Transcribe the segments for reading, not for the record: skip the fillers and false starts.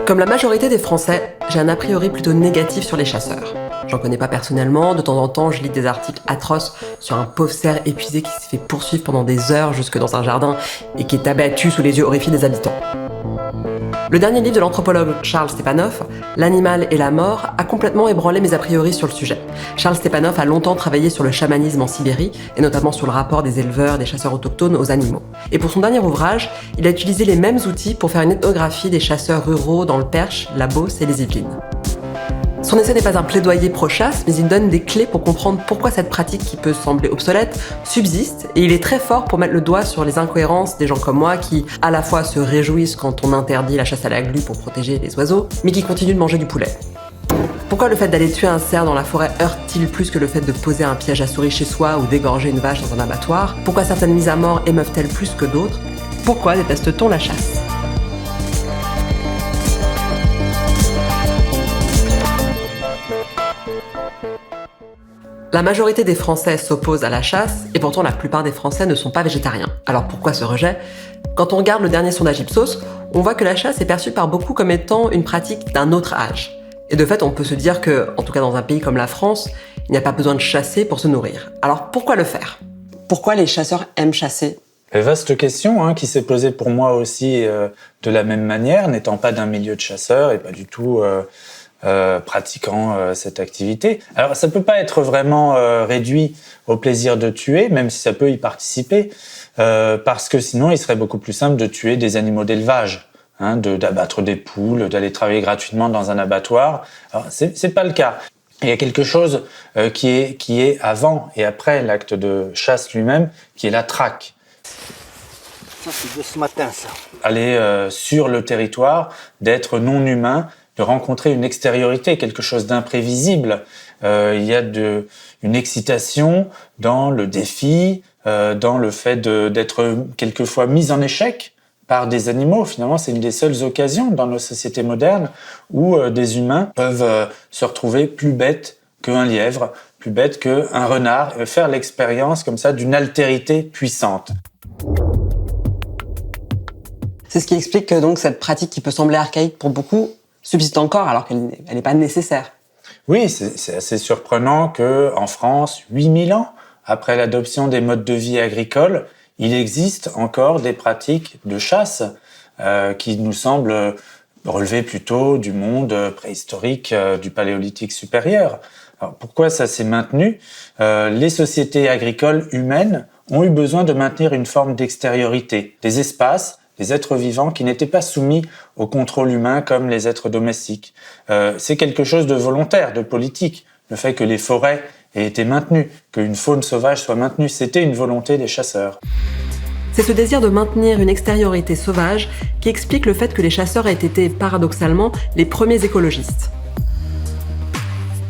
Comme la majorité des Français, j'ai un a priori plutôt négatif sur les chasseurs. J'en connais pas personnellement, de temps en temps je lis des articles atroces sur un pauvre cerf épuisé qui s'est fait poursuivre pendant des heures jusque dans un jardin et qui est abattu sous les yeux horrifiés des habitants. Le dernier livre de l'anthropologue Charles Stepanov, L'animal et la mort, a complètement ébranlé mes a priori sur le sujet. Charles Stepanov a longtemps travaillé sur le chamanisme en Sibérie, et notamment sur le rapport des éleveurs, des chasseurs autochtones aux animaux. Et pour son dernier ouvrage, il a utilisé les mêmes outils pour faire une ethnographie des chasseurs ruraux dans le Perche, la Beauce et les Yvelines. Son essai n'est pas un plaidoyer pro-chasse, mais il donne des clés pour comprendre pourquoi cette pratique qui peut sembler obsolète subsiste, et il est très fort pour mettre le doigt sur les incohérences des gens comme moi qui, à la fois, se réjouissent quand on interdit la chasse à la glu pour protéger les oiseaux, mais qui continuent de manger du poulet. Pourquoi le fait d'aller tuer un cerf dans la forêt heurte-t-il plus que le fait de poser un piège à souris chez soi ou d'égorger une vache dans un abattoir? Pourquoi certaines mises à mort émeuvent-elles plus que d'autres? Pourquoi déteste-t-on la chasse? La majorité des Français s'opposent à la chasse, et pourtant la plupart des Français ne sont pas végétariens. Alors pourquoi ce rejet? Quand on regarde le dernier sondage Ipsos, on voit que la chasse est perçue par beaucoup comme étant une pratique d'un autre âge. Et de fait, on peut se dire que, en tout cas dans un pays comme la France, il n'y a pas besoin de chasser pour se nourrir. Alors pourquoi le faire? Pourquoi les chasseurs aiment chasser? Vaste question qui s'est posée pour moi aussi de la même manière, n'étant pas d'un milieu de chasseurs et pas du tout pratiquant cette activité. Alors ça peut pas être vraiment réduit au plaisir de tuer, même si ça peut y participer, parce que sinon il serait beaucoup plus simple de tuer des animaux d'élevage, d'abattre des poules, d'aller travailler gratuitement dans un abattoir. Alors c'est pas le cas. Il y a quelque chose qui est avant et après l'acte de chasse lui-même, qui est la traque. Ça, c'est de ce matin, ça. Aller sur le territoire, d'être non humain, de rencontrer une extériorité, quelque chose d'imprévisible. Il y a une excitation dans le défi, dans le fait d'être quelquefois mis en échec par des animaux. Finalement, c'est une des seules occasions dans nos sociétés modernes où des humains peuvent se retrouver plus bêtes qu'un lièvre, plus bêtes qu'un renard, et faire l'expérience comme ça d'une altérité puissante. C'est ce qui explique que donc cette pratique qui peut sembler archaïque pour beaucoup subsiste encore alors qu'elle n'est pas nécessaire. Oui, c'est assez surprenant qu'en France, 8000 ans après l'adoption des modes de vie agricoles, il existe encore des pratiques de chasse qui nous semblent relever plutôt du monde préhistorique, du paléolithique supérieur. Alors, pourquoi ça s'est maintenu? Les sociétés agricoles humaines ont eu besoin de maintenir une forme d'extériorité, des espaces, des êtres vivants qui n'étaient pas soumis au contrôle humain comme les êtres domestiques. C'est quelque chose de volontaire, de politique. Le fait que les forêts aient été maintenues, qu'une faune sauvage soit maintenue, c'était une volonté des chasseurs. C'est ce désir de maintenir une extériorité sauvage qui explique le fait que les chasseurs aient été, paradoxalement, les premiers écologistes.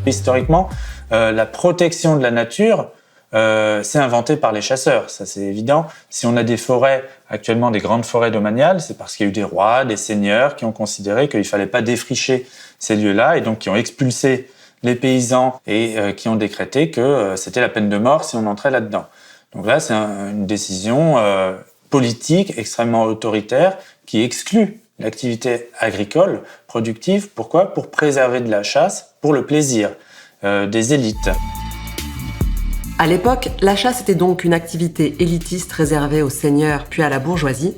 Historiquement, la protection de la nature, c'est inventé par les chasseurs, ça c'est évident. Si on a des forêts, actuellement des grandes forêts domaniales, c'est parce qu'il y a eu des rois, des seigneurs qui ont considéré qu'il ne fallait pas défricher ces lieux-là et donc qui ont expulsé les paysans et qui ont décrété que c'était la peine de mort si on entrait là-dedans. Donc là, c'est une décision politique extrêmement autoritaire qui exclut l'activité agricole productive. Pourquoi? Pour préserver de la chasse, pour le plaisir des élites. À l'époque, la chasse était donc une activité élitiste réservée aux seigneurs puis à la bourgeoisie,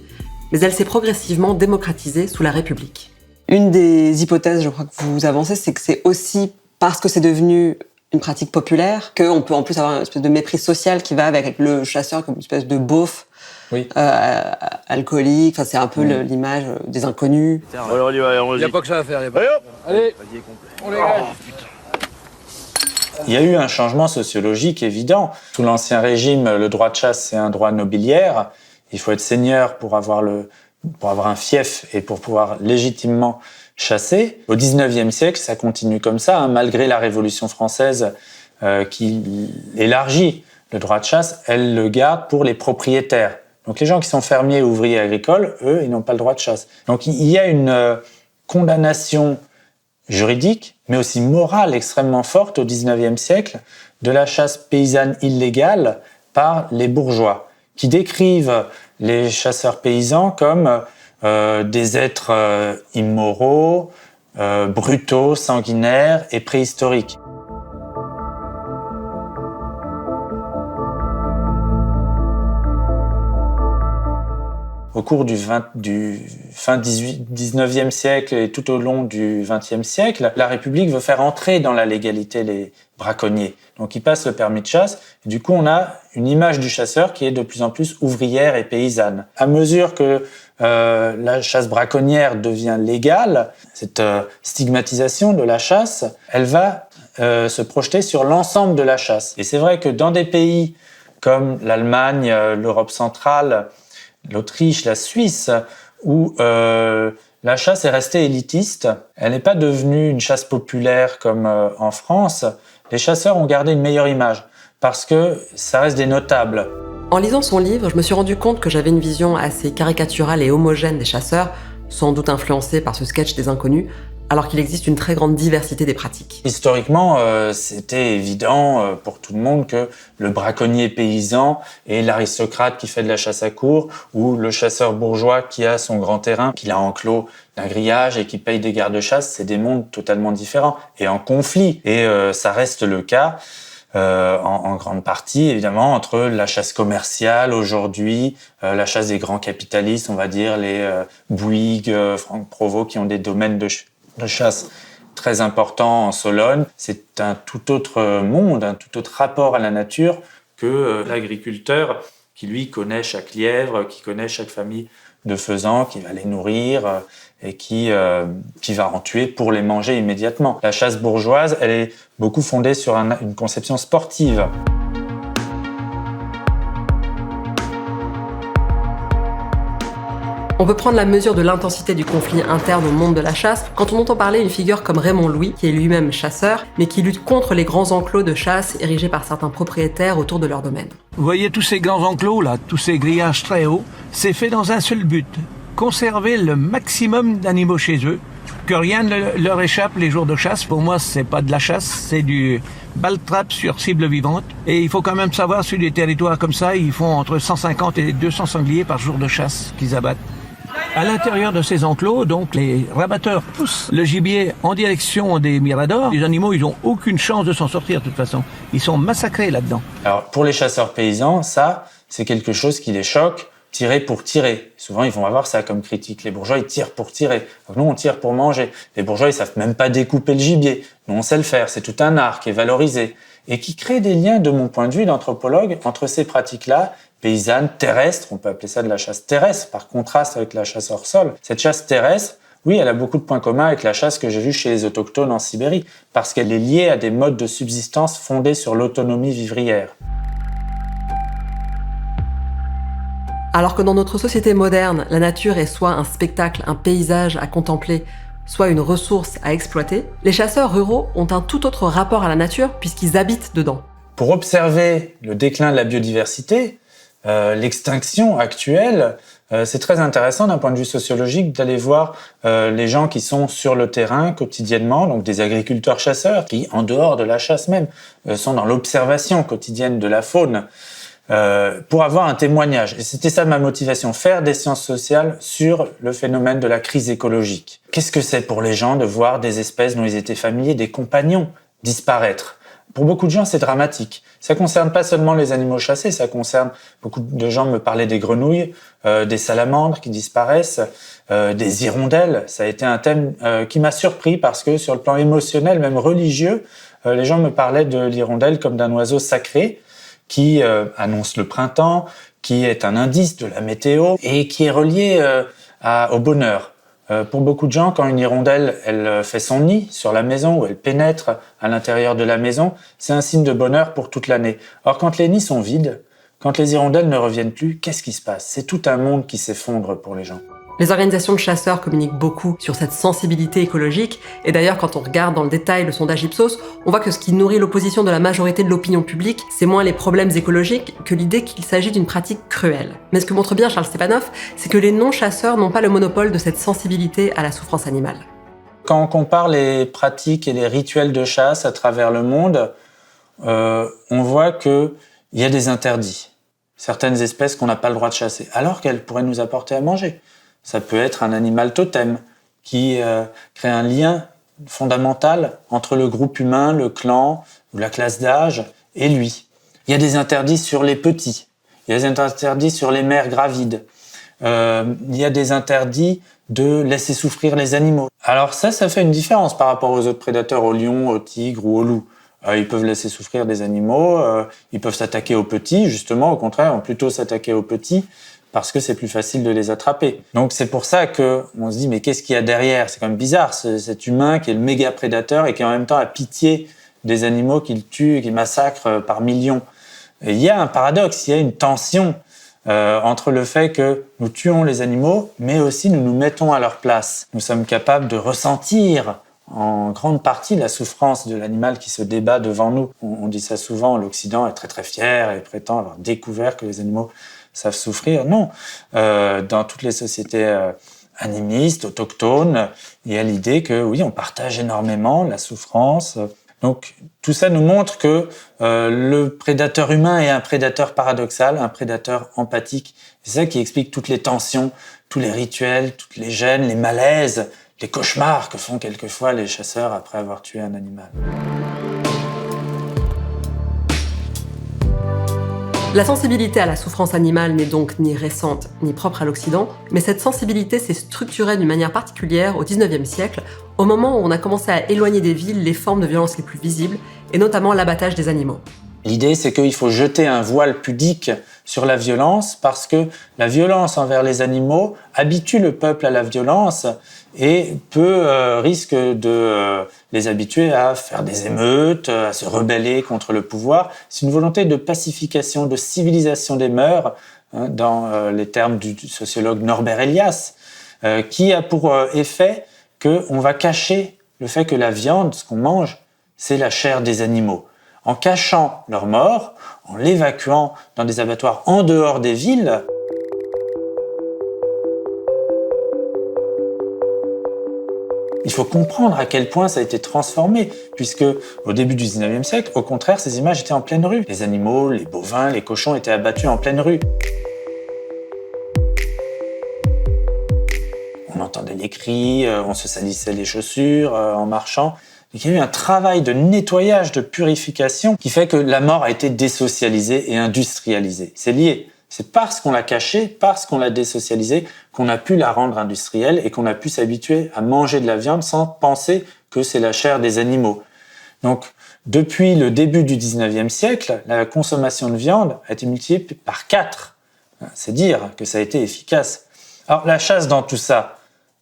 mais elle s'est progressivement démocratisée sous la République. Une des hypothèses, je crois, que vous avancez, c'est que c'est aussi parce que c'est devenu une pratique populaire qu'on peut en plus avoir une espèce de mépris social qui va avec le chasseur comme une espèce de beauf, oui. Alcoolique, enfin, c'est un peu l'image des inconnus. Alors, il n'y a pas que ça à faire. Allez, on dégage. Il y a eu un changement sociologique évident. Sous l'Ancien Régime, le droit de chasse, c'est un droit nobiliaire. Il faut être seigneur pour avoir un fief et pour pouvoir légitimement chasser. Au XIXe siècle, ça continue comme ça, malgré la Révolution française qui élargit le droit de chasse, elle le garde pour les propriétaires. Donc les gens qui sont fermiers, ouvriers, agricoles, eux, ils n'ont pas le droit de chasse. Donc il y a une condamnation juridique, mais aussi morale extrêmement forte au XIXe siècle de la chasse paysanne illégale par les bourgeois, qui décrivent les chasseurs paysans comme des êtres immoraux, brutaux, sanguinaires et préhistoriques. Au cours du fin 19e siècle et tout au long du 20e siècle, la République veut faire entrer dans la légalité les braconniers. Donc ils passent le permis de chasse et du coup on a une image du chasseur qui est de plus en plus ouvrière et paysanne. À mesure que la chasse braconnière devient légale, cette stigmatisation de la chasse, elle va se projeter sur l'ensemble de la chasse. Et c'est vrai que dans des pays comme l'Allemagne, l'Europe centrale, l'Autriche, la Suisse, où la chasse est restée élitiste, elle n'est pas devenue une chasse populaire comme en France. Les chasseurs ont gardé une meilleure image parce que ça reste des notables. En lisant son livre, je me suis rendu compte que j'avais une vision assez caricaturale et homogène des chasseurs, sans doute influencée par ce sketch des inconnus, alors qu'il existe une très grande diversité des pratiques. Historiquement, c'était évident pour tout le monde que le braconnier paysan et l'aristocrate qui fait de la chasse à courre, ou le chasseur bourgeois qui a son grand terrain, qu'il a enclos d'un grillage et qui paye des gardes-chasse, c'est des mondes totalement différents et en conflit. Et ça reste le cas en grande partie, évidemment, entre la chasse commerciale aujourd'hui, la chasse des grands capitalistes, on va dire, les Bouygues, Franck Provost, qui ont des domaines de chasse très importants en Sologne. C'est un tout autre monde, un tout autre rapport à la nature que l'agriculteur qui, lui, connaît chaque lièvre, qui connaît chaque famille de faisans, qui va les nourrir et qui va en tuer pour les manger immédiatement. La chasse bourgeoise, elle est beaucoup fondée sur une conception sportive. On peut prendre la mesure de l'intensité du conflit interne au monde de la chasse quand on entend parler une figure comme Raymond Louis, qui est lui-même chasseur, mais qui lutte contre les grands enclos de chasse érigés par certains propriétaires autour de leur domaine. Vous voyez tous ces grands enclos là, tous ces grillages très hauts, c'est fait dans un seul but, conserver le maximum d'animaux chez eux, que rien ne leur échappe les jours de chasse. Pour moi, c'est pas de la chasse, c'est du ball-trap sur cible vivante. Et il faut quand même savoir, sur des territoires comme ça, ils font entre 150 et 200 sangliers par jour de chasse qu'ils abattent. À l'intérieur de ces enclos, donc, les rabatteurs poussent le gibier en direction des miradors. Les animaux, ils n'ont aucune chance de s'en sortir, de toute façon. Ils sont massacrés là-dedans. Alors, pour les chasseurs paysans, ça, c'est quelque chose qui les choque. Tirer pour tirer. Souvent, ils vont avoir ça comme critique. Les bourgeois, ils tirent pour tirer. Donc, nous, on tire pour manger. Les bourgeois, ils savent même pas découper le gibier. Nous, on sait le faire. C'est tout un art qui est valorisé. Et qui crée des liens, de mon point de vue d'anthropologue, entre ces pratiques-là, paysannes, terrestres, on peut appeler ça de la chasse terrestre, par contraste avec la chasse hors sol. Cette chasse terrestre, oui, elle a beaucoup de points communs avec la chasse que j'ai vue chez les autochtones en Sibérie, parce qu'elle est liée à des modes de subsistance fondés sur l'autonomie vivrière. Alors que dans notre société moderne, la nature est soit un spectacle, un paysage à contempler, soit une ressource à exploiter, les chasseurs ruraux ont un tout autre rapport à la nature puisqu'ils habitent dedans. Pour observer le déclin de la biodiversité, l'extinction actuelle, c'est très intéressant d'un point de vue sociologique d'aller voir les gens qui sont sur le terrain quotidiennement, donc des agriculteurs-chasseurs qui, en dehors de la chasse même, sont dans l'observation quotidienne de la faune, pour avoir un témoignage. Et c'était ça ma motivation, faire des sciences sociales sur le phénomène de la crise écologique. Qu'est-ce que c'est pour les gens de voir des espèces dont ils étaient familiers, des compagnons, disparaître ? Pour beaucoup de gens, c'est dramatique. Ça concerne pas seulement les animaux chassés, ça concerne beaucoup de gens me parlaient des grenouilles, des salamandres qui disparaissent, des hirondelles. Ça a été un thème qui m'a surpris parce que sur le plan émotionnel, même religieux, les gens me parlaient de l'hirondelle comme d'un oiseau sacré qui annonce le printemps, qui est un indice de la météo et qui est relié au bonheur. Pour beaucoup de gens, quand une hirondelle elle fait son nid sur la maison ou elle pénètre à l'intérieur de la maison, c'est un signe de bonheur pour toute l'année. Or, quand les nids sont vides, quand les hirondelles ne reviennent plus, qu'est-ce qui se passe ? C'est tout un monde qui s'effondre pour les gens. Les organisations de chasseurs communiquent beaucoup sur cette sensibilité écologique, et d'ailleurs quand on regarde dans le détail le sondage Ipsos, on voit que ce qui nourrit l'opposition de la majorité de l'opinion publique, c'est moins les problèmes écologiques que l'idée qu'il s'agit d'une pratique cruelle. Mais ce que montre bien Charles Stepanov, c'est que les non-chasseurs n'ont pas le monopole de cette sensibilité à la souffrance animale. Quand on compare les pratiques et les rituels de chasse à travers le monde, on voit qu'il y a des interdits. certaines espèces qu'on n'a pas le droit de chasser, alors qu'elles pourraient nous apporter à manger. Ça peut être un animal totem qui crée un lien fondamental entre le groupe humain, le clan ou la classe d'âge et lui. Il y a des interdits sur les petits, il y a des interdits sur les mères gravides, il y a des interdits de laisser souffrir les animaux. Alors ça fait une différence par rapport aux autres prédateurs, aux lions, aux tigres ou aux loups. Ils peuvent laisser souffrir des animaux, ils peuvent s'attaquer aux petits, justement, au contraire, on plutôt s'attaquer aux petits parce que c'est plus facile de les attraper. Donc c'est pour ça qu'on se dit, mais qu'est-ce qu'il y a derrière ? C'est quand même bizarre, cet humain qui est le méga prédateur et qui en même temps a pitié des animaux qu'il tue, qu'il massacre par millions. Et il y a un paradoxe, il y a une tension entre le fait que nous tuons les animaux, mais aussi nous nous mettons à leur place. Nous sommes capables de ressentir en grande partie la souffrance de l'animal qui se débat devant nous. On dit ça souvent, l'Occident est très très fier et prétend avoir découvert que les animaux savent souffrir. Non, dans toutes les sociétés animistes, autochtones, il y a l'idée que oui, on partage énormément la souffrance. Donc tout ça nous montre que le prédateur humain est un prédateur paradoxal, un prédateur empathique. C'est ça qui explique toutes les tensions, tous les rituels, toutes les gênes, les malaises, les cauchemars que font quelquefois les chasseurs après avoir tué un animal. La sensibilité à la souffrance animale n'est donc ni récente ni propre à l'Occident, mais cette sensibilité s'est structurée d'une manière particulière au XIXe siècle, au moment où on a commencé à éloigner des villes les formes de violence les plus visibles, et notamment l'abattage des animaux. L'idée, c'est qu'il faut jeter un voile pudique sur la violence parce que la violence envers les animaux habitue le peuple à la violence et risque de les habituer à faire des émeutes, à se rebeller contre le pouvoir. C'est une volonté de pacification, de civilisation des mœurs, dans les termes du sociologue Norbert Elias, qui a pour effet qu'on va cacher le fait que la viande, ce qu'on mange, c'est la chair des animaux. En cachant leur mort, en l'évacuant dans des abattoirs en dehors des villes, il faut comprendre à quel point ça a été transformé, puisque au début du 19e siècle, au contraire, ces images étaient en pleine rue. Les animaux, les bovins, les cochons étaient abattus en pleine rue. On entendait les cris, on se salissait les chaussures en marchant. Il y a eu un travail de nettoyage, de purification qui fait que la mort a été désocialisée et industrialisée. C'est lié. C'est parce qu'on l'a cachée, parce qu'on l'a désocialisée, qu'on a pu la rendre industrielle et qu'on a pu s'habituer à manger de la viande sans penser que c'est la chair des animaux. Donc, depuis le début du 19e siècle, la consommation de viande a été multipliée par 4. C'est dire que ça a été efficace. Alors, la chasse dans tout ça,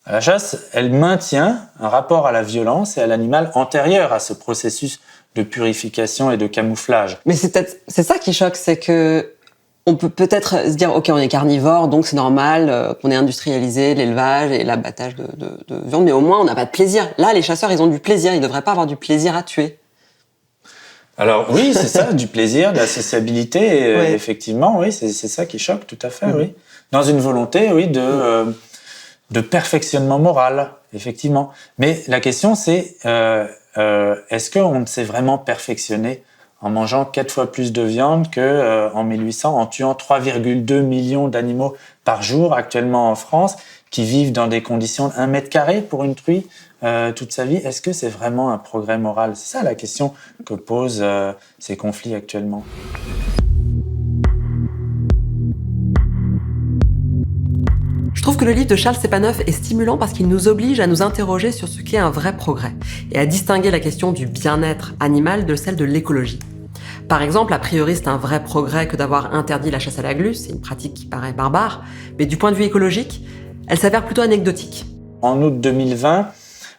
la chasse, elle maintient un rapport à la violence et à l'animal antérieur à ce processus de purification et de camouflage. Mais c'est ça qui choque, c'est que on peut peut-être se dire, ok, on est carnivore, donc c'est normal qu'on ait industrialisé l'élevage et l'abattage de viande, mais au moins on n'a pas de plaisir. Là, les chasseurs, ils ont du plaisir, ils devraient pas avoir du plaisir à tuer. Alors oui, c'est ça, du plaisir, de la sociabilité, et, ouais. Effectivement, oui, c'est ça qui choque, tout à fait, oui. Dans une volonté, oui, de perfectionnement moral, effectivement. Mais la question, c'est est-ce qu'on s'est vraiment perfectionné en mangeant 4 fois plus de viande qu'en 1800, en tuant 3,2 millions d'animaux par jour actuellement en France, qui vivent dans des conditions de 1 mètre carré pour une truie toute sa vie? Est-ce que c'est vraiment un progrès moral? C'est ça la question que posent ces conflits actuellement. Je trouve que le livre de Charles Sepanoff est stimulant parce qu'il nous oblige à nous interroger sur ce qu'est un vrai progrès et à distinguer la question du bien-être animal de celle de l'écologie. Par exemple, a priori, c'est un vrai progrès que d'avoir interdit la chasse à la glu, c'est une pratique qui paraît barbare, mais du point de vue écologique, elle s'avère plutôt anecdotique. En août 2020,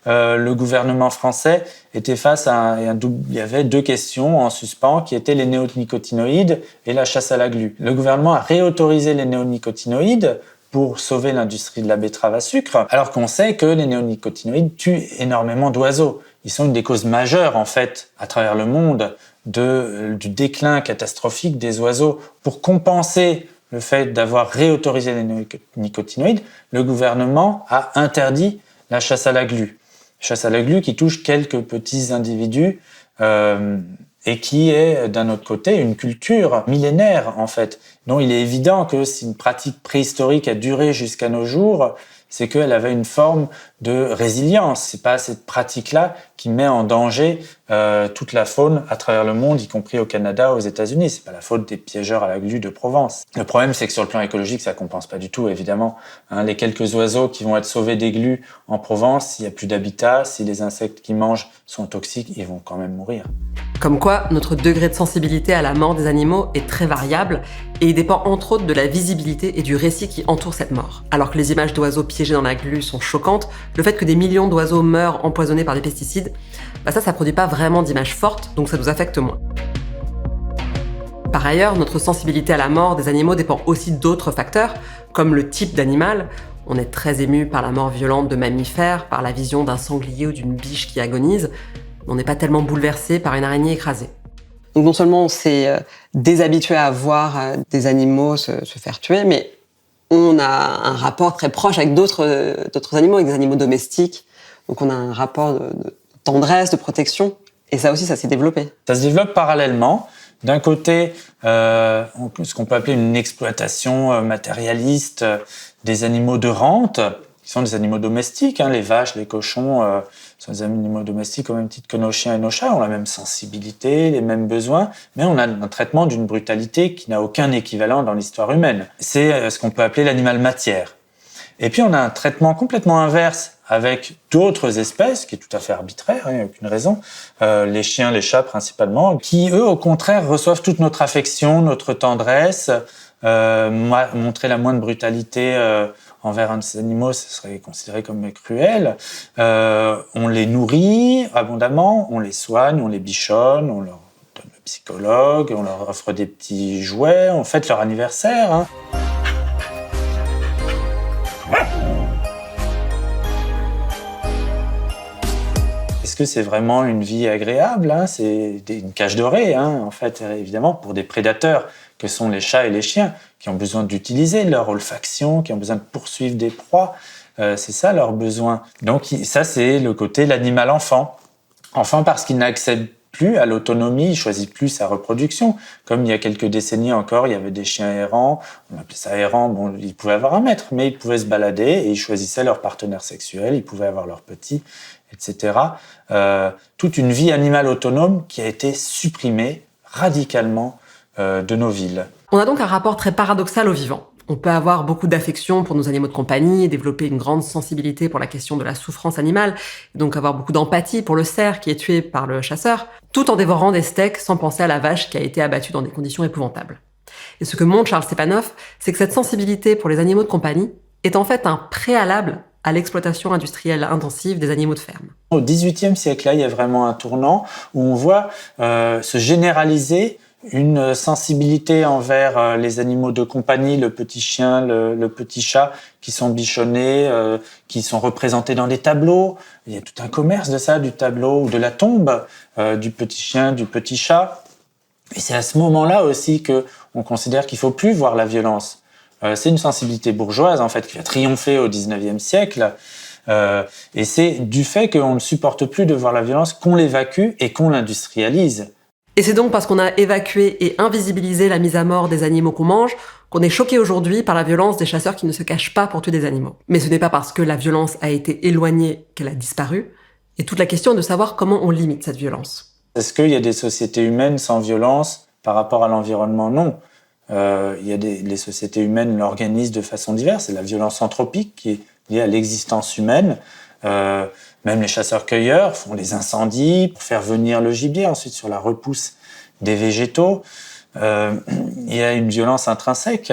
le gouvernement français était face à il y avait 2 questions en suspens qui étaient les néonicotinoïdes et la chasse à la glu. Le gouvernement a réautorisé les néonicotinoïdes pour sauver l'industrie de la betterave à sucre, alors qu'on sait que les néonicotinoïdes tuent énormément d'oiseaux. Ils sont une des causes majeures, en fait, à travers le monde, du déclin catastrophique des oiseaux. Pour compenser le fait d'avoir réautorisé les néonicotinoïdes, le gouvernement a interdit la chasse à la glu. Chasse à la glu qui touche quelques petits individus et qui est, d'un autre côté, une culture millénaire, en fait, dont il est évident que si une pratique préhistorique a duré jusqu'à nos jours, c'est qu'elle avait une forme de résilience. C'est pas cette pratique-là qui met en danger toute la faune à travers le monde, y compris au Canada, aux États-Unis. C'est pas la faute des piégeurs à la glu de Provence. Le problème, c'est que sur le plan écologique, ça compense pas du tout, évidemment. Les quelques oiseaux qui vont être sauvés des glues en Provence, s'il y a plus d'habitat, si les insectes qu'ils mangent sont toxiques, ils vont quand même mourir. Comme quoi, notre degré de sensibilité à la mort des animaux est très variable et il dépend entre autres de la visibilité et du récit qui entoure cette mort. Alors que les images d'oiseaux piégés dans la glu sont choquantes, le fait que des millions d'oiseaux meurent empoisonnés par des pesticides, ça produit pas vraiment d'images fortes, donc ça nous affecte moins. Par ailleurs, notre sensibilité à la mort des animaux dépend aussi d'autres facteurs, comme le type d'animal. On est très ému par la mort violente de mammifères, par la vision d'un sanglier ou d'une biche qui agonise. On n'est pas tellement bouleversé par une araignée écrasée. Donc non seulement on s'est déshabitué à voir des animaux se faire tuer, mais on a un rapport très proche avec d'autres animaux, avec des animaux domestiques. Donc on a un rapport de tendresse, de protection. Et ça aussi, ça s'est développé. Ça se développe parallèlement. D'un côté, ce qu'on peut appeler une exploitation matérialiste des animaux de rente, qui sont des animaux domestiques. Les vaches, les cochons sont des animaux domestiques au même titre que nos chiens et nos chats. On a la même sensibilité, les mêmes besoins, mais on a un traitement d'une brutalité qui n'a aucun équivalent dans l'histoire humaine. C'est ce qu'on peut appeler l'animal matière. Et puis on a un traitement complètement inverse avec d'autres espèces, qui est tout à fait arbitraire, il n'y a aucune raison, les chiens, les chats principalement, qui eux au contraire reçoivent toute notre affection, notre tendresse, montrer la moindre brutalité envers un de ces animaux, ce serait considéré comme cruel. On les nourrit abondamment, on les soigne, on les bichonne, on leur donne le psychologue, on leur offre des petits jouets, on fête leur anniversaire. Est-ce que c'est vraiment une vie agréable ? C'est une cage dorée, en fait, évidemment, pour des prédateurs que sont les chats et les chiens, qui ont besoin d'utiliser leur olfaction, qui ont besoin de poursuivre des proies. C'est ça leur besoin. Donc ça, c'est le côté l'animal enfant. Enfant parce qu'il n'accède plus à l'autonomie, il choisit plus sa reproduction. Comme il y a quelques décennies encore, il y avait des chiens errants, on appelait ça errant, ils pouvaient avoir un maître, mais ils pouvaient se balader et ils choisissaient leur partenaire sexuel, ils pouvaient avoir leurs petits, etc. Toute une vie animale autonome qui a été supprimée radicalement de nos villes. On a donc un rapport très paradoxal au vivant. On peut avoir beaucoup d'affection pour nos animaux de compagnie et développer une grande sensibilité pour la question de la souffrance animale, et donc avoir beaucoup d'empathie pour le cerf qui est tué par le chasseur, tout en dévorant des steaks sans penser à la vache qui a été abattue dans des conditions épouvantables. Et ce que montre Charles Stepanov, c'est que cette sensibilité pour les animaux de compagnie est en fait un préalable à l'exploitation industrielle intensive des animaux de ferme. Au XVIIIe siècle, là, il y a vraiment un tournant où on voit se généraliser une sensibilité envers les animaux de compagnie, le petit chien, le petit chat, qui sont bichonnés, qui sont représentés dans des tableaux. Il y a tout un commerce de ça, du tableau ou de la tombe, du petit chien, du petit chat. Et c'est à ce moment-là aussi que on considère qu'il faut plus voir la violence. C'est une sensibilité bourgeoise, en fait, qui a triomphé au XIXe siècle. Et c'est du fait qu'on ne supporte plus de voir la violence qu'on l'évacue et qu'on l'industrialise. Et c'est donc parce qu'on a évacué et invisibilisé la mise à mort des animaux qu'on mange qu'on est choqué aujourd'hui par la violence des chasseurs qui ne se cachent pas pour tuer des animaux. Mais ce n'est pas parce que la violence a été éloignée qu'elle a disparu. Et toute la question est de savoir comment on limite cette violence. Est-ce qu'il y a des sociétés humaines sans violence par rapport à l'environnement ? Non. Les sociétés humaines l'organisent de façon diverse. C'est la violence anthropique qui est liée à l'existence humaine. Même les chasseurs-cueilleurs font des incendies pour faire venir le gibier, ensuite sur la repousse des végétaux. Il y a une violence intrinsèque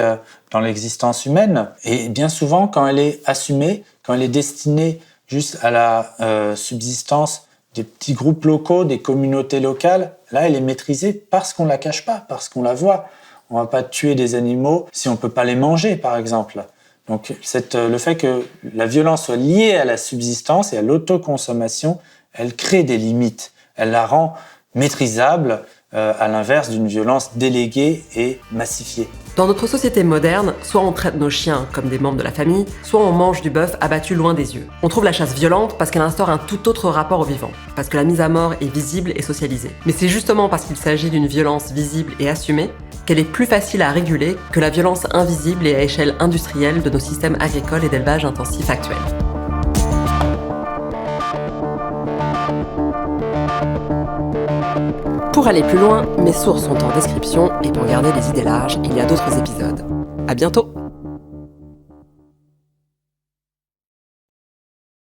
dans l'existence humaine. Et bien souvent, quand elle est assumée, quand elle est destinée juste à la subsistance des petits groupes locaux, des communautés locales, là, elle est maîtrisée parce qu'on la cache pas, parce qu'on la voit. On va pas tuer des animaux si on peut pas les manger, par exemple. Donc, le fait que la violence soit liée à la subsistance et à l'autoconsommation, elle crée des limites. Elle la rend maîtrisable, à l'inverse d'une violence déléguée et massifiée. Dans notre société moderne, soit on traite nos chiens comme des membres de la famille, soit on mange du bœuf abattu loin des yeux. On trouve la chasse violente parce qu'elle instaure un tout autre rapport au vivant, parce que la mise à mort est visible et socialisée. Mais c'est justement parce qu'il s'agit d'une violence visible et assumée qu'elle est plus facile à réguler que la violence invisible et à échelle industrielle de nos systèmes agricoles et d'élevage intensif actuels. Pour aller plus loin, mes sources sont en description et pour garder les idées larges, il y a d'autres épisodes. À bientôt!